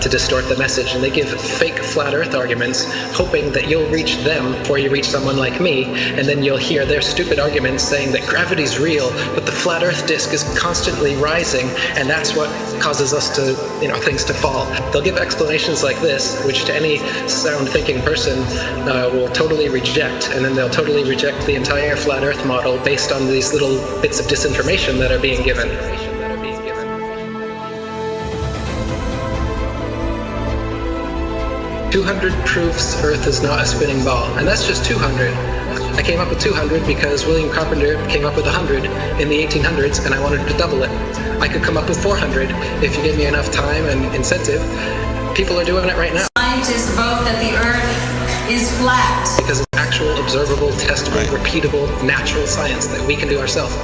to distort the message, and they give fake flat earth arguments hoping that you'll reach them before you reach someone like me, and then you'll hear their stupid arguments saying that gravity's real, but the flat earth disk is constantly rising, and that's what causes us to, things to fall. They'll give explanations like this, which to any sound thinking person will totally reject, and then they'll totally reject the entire flat earth model based on these little bits of disinformation that are being given. 200 proofs Earth is not a spinning ball, and that's just 200. I came up with 200 because William Carpenter came up with 100 in the 1800s, and I wanted to double it. I could come up with 400 if you give me enough time and incentive. People are doing it right now. Scientists vote that the Earth is flat. Because it's actual, observable, testable, repeatable, natural science that we can do ourselves.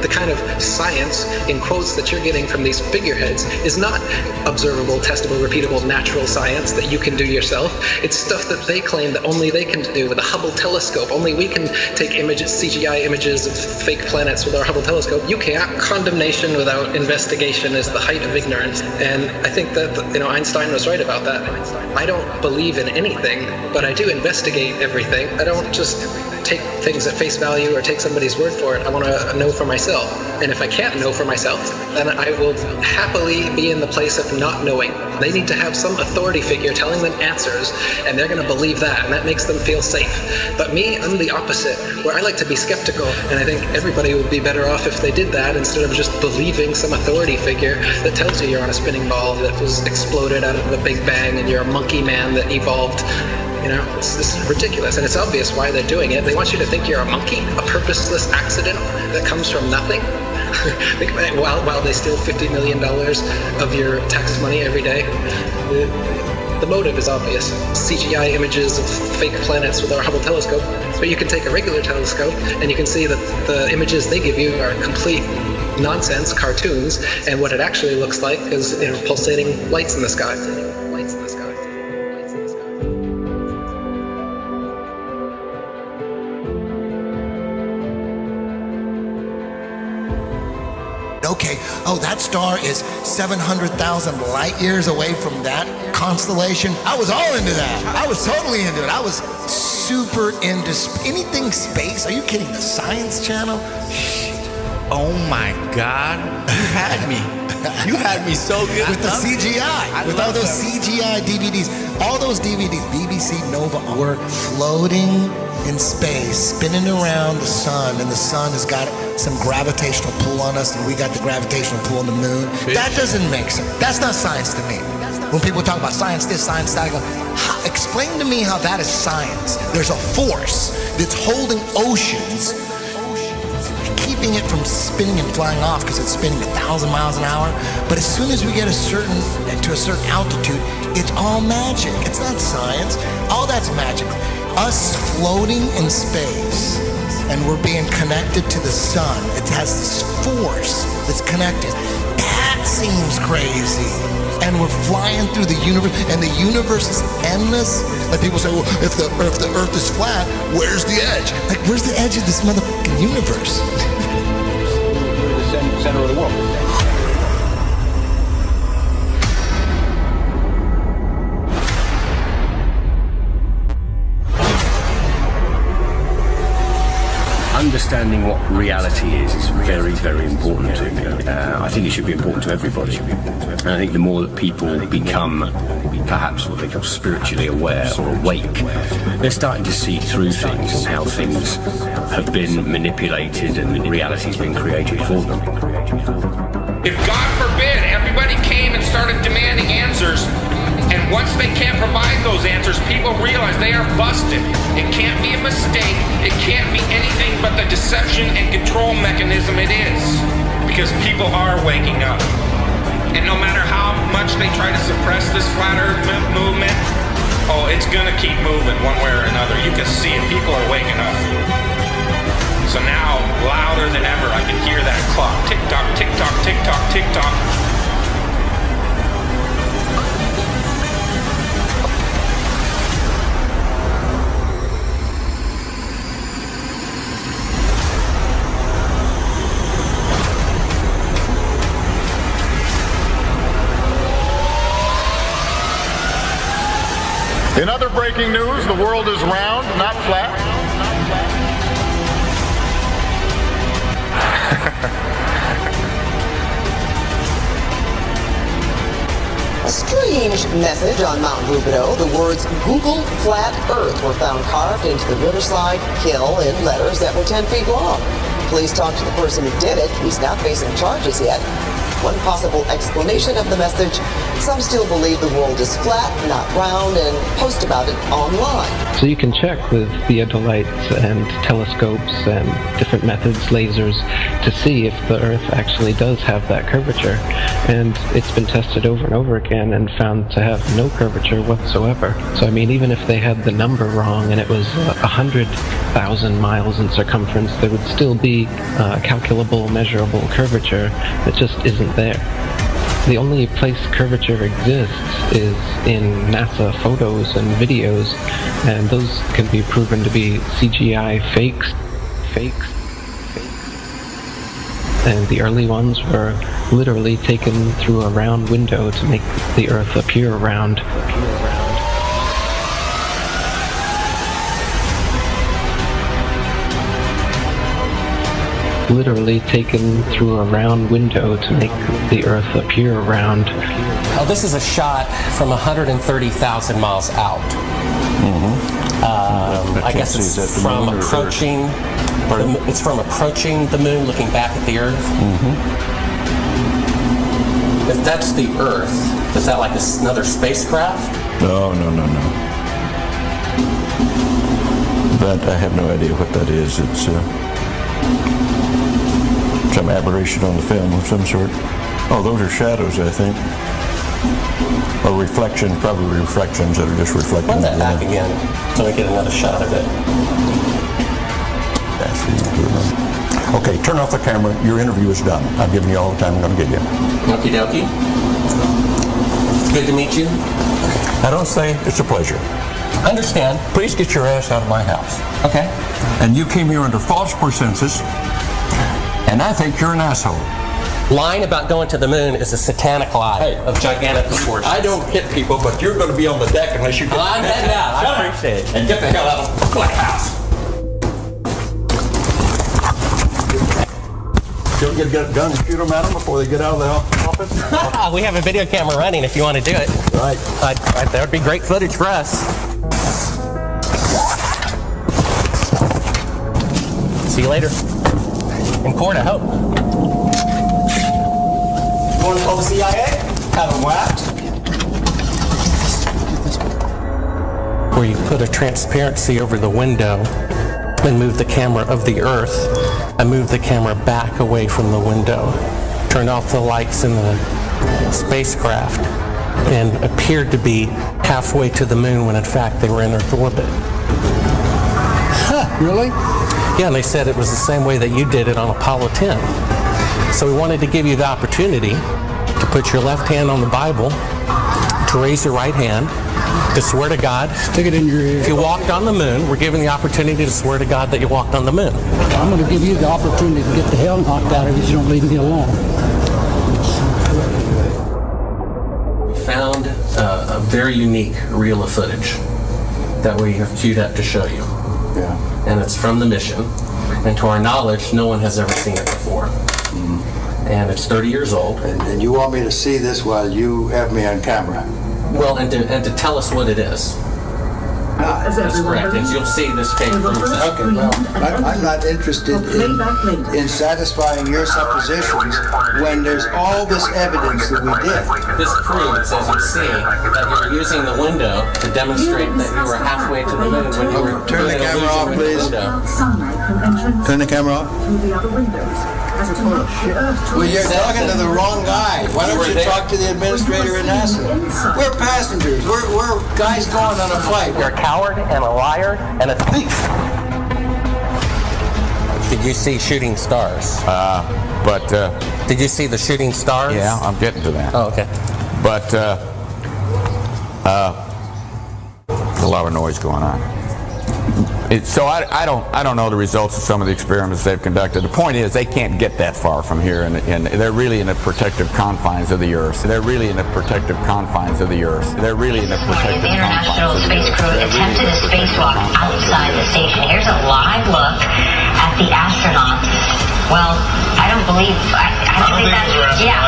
The kind of science, in quotes, that you're getting from these figureheads is not observable, testable, repeatable, natural science that you can do yourself. It's stuff that they claim that only they can do with a Hubble telescope. Only we can take images, CGI images of fake planets with our Hubble telescope. You can't. Condemnation without investigation is the height of ignorance. And I think that, Einstein was right about that. I don't believe in anything, but I do investigate everything. I don't just take things at face value or take somebody's word for it. I want to know for myself. And if I can't know for myself, then I will happily be in the place of not knowing. They need to have some authority figure telling them answers, and they're going to believe that, and that makes them feel safe. But me, I'm the opposite, where I like to be skeptical, and I think everybody would be better off if they did that instead of just believing some authority figure that tells you you're on a spinning ball that was exploded out of a Big Bang and you're a monkey man that evolved. This is ridiculous, and it's obvious why they're doing it. They want you to think you're a monkey, a purposeless accident that comes from nothing. While they steal $50 million of your tax money every day. The motive is obvious. CGI images of fake planets with our Hubble telescope. But you can take a regular telescope and you can see that the images they give you are complete nonsense, cartoons, and what it actually looks like is pulsating lights in the sky. Okay, that star is 700,000 light years away from that constellation. I was all into that. I was totally into it. I was super into anything space. Are you kidding? The Science Channel? Oh my God, you had me. You had me so good. With the CGI, with all those CGI DVDs. All those DVDs, BBC Nova, were floating in space, spinning around the sun, and the sun has got some gravitational pull on us, and we got the gravitational pull on the moon. That doesn't make sense. That's not science to me. When people talk about science this, science that, I go, explain to me how that is science. There's a force that's holding oceans, keeping it from spinning and flying off because it's spinning 1,000 miles an hour. But as soon as we get to a certain altitude, it's all magic. It's not science. All that's magic. Us floating in space, and we're being connected to the sun. It has this force that's connected. That seems crazy. And we're flying through the universe, and the universe is endless. Like people say, well, if the Earth is flat, where's the edge? Like, where's the edge of this motherfucking universe? We're the center of the world. Understanding what reality is very, very important to me. I think it should be important to everybody. And I think the more that people become perhaps what they call spiritually aware or awake, they're starting to see through things and how things have been manipulated and reality's been created for them. If God forbid everybody came and started demanding answers, and once they can't provide those answers, people realize they are busted. It can't be a mistake. It can't be anything but the deception and control mechanism it is. Because people are waking up. And no matter how much they try to suppress this flat earth movement, it's gonna keep moving one way or another. You can see it. People are waking up. So now, louder than ever, I can hear that clock. Tick-tock, tick-tock, tick-tock, tick-tock. In other breaking news, the world is round, not flat. A strange message on Mount Rubidoux. The words Google Flat Earth were found carved into the Riverside Hill in letters that were 10 feet long. Police talked to the person who did it. He's not facing charges yet. One possible explanation of the message: some still believe the world is flat, not round, and post about it online. So you can check with theodolites and telescopes and different methods, lasers, to see if the Earth actually does have that curvature. And it's been tested over and over again and found to have no curvature whatsoever. So I mean, even if they had the number wrong and it was 100,000 miles in circumference, there would still be a calculable, measurable curvature that just isn't there. The only place curvature exists is in NASA photos and videos, and those can be proven to be CGI fakes. And the early ones were literally taken through a round window to make the Earth appear round. Literally taken through a round window to make the Earth appear round. Oh, this is a shot from 130,000 miles out. I guess it's from approaching. It's from approaching the moon, looking back at the Earth. If that's the Earth, is that like another spacecraft? No. That I have no idea what that is. It's some aberration on the film of some sort. Oh, those are shadows, I think. Or reflections, probably reflections that are just reflecting. Run that back again so we get another shot of it. Yes. Okay, turn off the camera. Your interview is done. I've given you all the time I'm going to give you. Okie dokie. Good to meet you. I don't say it's a pleasure. Understand. Please get your ass out of my house. Okay. And you came here under false pretenses, and I think you're an asshole. Lying about going to the moon is a satanic lie of gigantic proportions. I don't hit people, but you're going to be on the deck unless you get... I'm heading out. I appreciate it. And get the hell out of my house. Don't get a gun and shoot them at them before they get out of the office? We have a video camera running if you want to do it. Right. That would be great footage for us. See you later. In court, I hope. You want to call the CIA? Have them whacked? Where you put a transparency over the window and move the camera of the Earth and move the camera back away from the window. Turned off the lights in the spacecraft and appeared to be halfway to the moon when in fact they were in Earth orbit. Huh, really? Yeah, and they said it was the same way that you did it on Apollo 10. So we wanted to give you the opportunity to put your left hand on the Bible, to raise your right hand, to swear to God. Stick it in your ear. If you walked on the moon, we're giving the opportunity to swear to God that you walked on the moon. I'm going to give you the opportunity to get the hell knocked out of you if you don't leave me alone. We found a very unique reel of footage that we have queued up to show you. Yeah. And it's from the mission. And to our knowledge, no one has ever seen it before. And it's 30 years old. And you want me to see this while you have me on camera? Well, and to tell us what it is. That's correct. And you'll see this tape proves that. Okay, well, I'm not interested in satisfying your suppositions when there's all this evidence that we did. This proves, as you see, that you were using the window to demonstrate that you were halfway to the moon when you were Turn the camera off, please. Turn the camera off. Well, you're talking to the wrong guy. Why don't you talk to the administrator at NASA? We're passengers. We're guys going on a flight. You're a coward and a liar and a thief. Did you see shooting stars? Did you see the shooting stars? Yeah, I'm getting to that. Oh, okay. But there's a lot of noise going on. So I don't know the results of some of the experiments they've conducted. The point is they can't get that far from here, and they're really in the protective confines of the Earth. They're really in the protective confines of the Earth. They're really in the protective International Space Crew attempted a spacewalk outside the station. Here's a live look at the astronauts. Well, I don't believe that's... Yeah.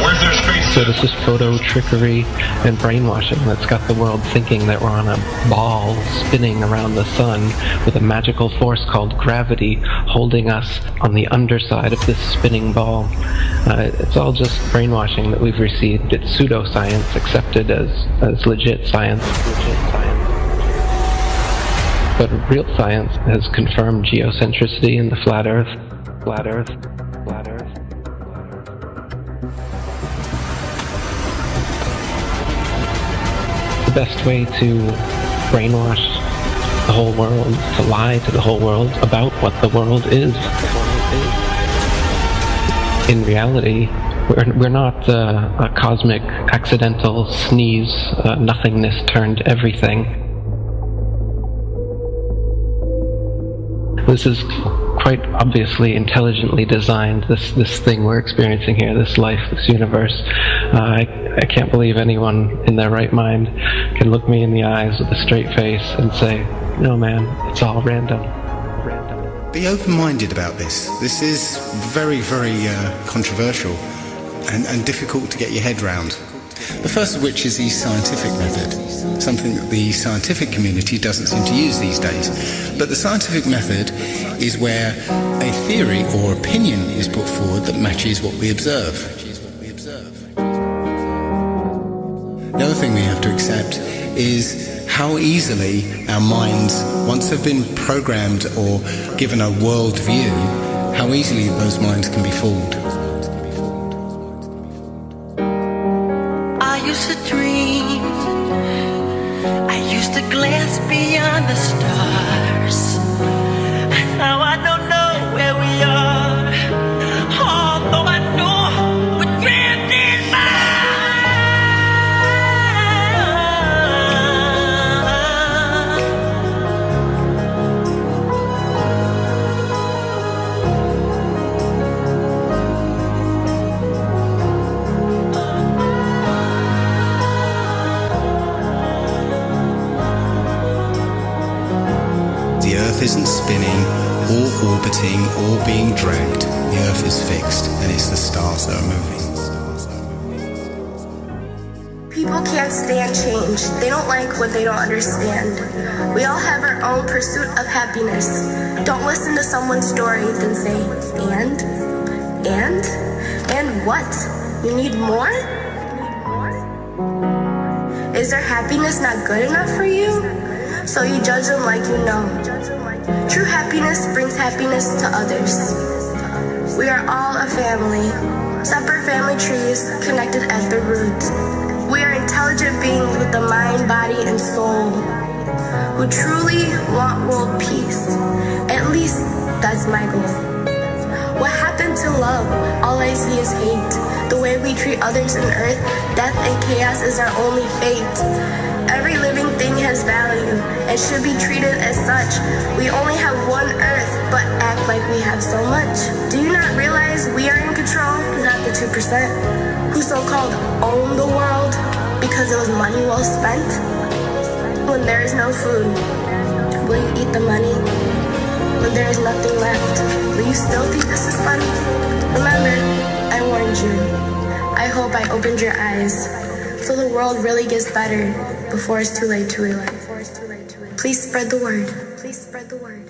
Where's their space? So this is photo trickery and brainwashing that's got the world thinking that we're on a ball spinning around the sun with a magical force called gravity holding us on the underside of this spinning ball. It's all just brainwashing that we've received. It's pseudoscience accepted as legit science. But real science has confirmed geocentricity in the flat Earth. Flat Earth. Flat Earth. The best way to brainwash the whole world, to lie to the whole world about what the world is. In reality, we're not a cosmic accidental sneeze, nothingness turned everything. This is quite obviously intelligently designed, this thing we're experiencing here, this life, this universe. I can't believe anyone in their right mind can look me in the eyes with a straight face and say, no man, it's all random. Be open-minded about this. This is very, very controversial and difficult to get your head round. The first of which is the scientific method, something that the scientific community doesn't seem to use these days. But the scientific method is where a theory or opinion is put forward that matches what we observe. The other thing we have to accept is how easily our minds, once they've been programmed or given a world view, how easily those minds can be fooled. I used to dream, I used to glance beyond the stars. Now I Earth isn't spinning or orbiting or being dragged. The Earth is fixed, and it's the stars that are moving. People can't stand change. They don't like what they don't understand. We all have our own pursuit of happiness. Don't listen to someone's story, then say, and what? You need more? Is their happiness not good enough for you? So you judge them like you know. True happiness brings happiness to others. We are all a family. Separate family trees connected at the roots. We are intelligent beings with a mind, body, and soul who truly want world peace. At least that's my goal. What happened to love? All I see is hate. The way we treat others on earth, death and chaos is our only fate. Every living thing has value and should be treated as such. We only have one earth, but act like we have so much. Do you not realize we are in control, not the 2%, who so-called own the world because it was money well spent? When there is no food, will you eat the money? When there is nothing left, will you still think this is fun? Remember, I warned you. I hope I opened your eyes so the world really gets better before it's too late to realize. Please spread the word. Please spread the word.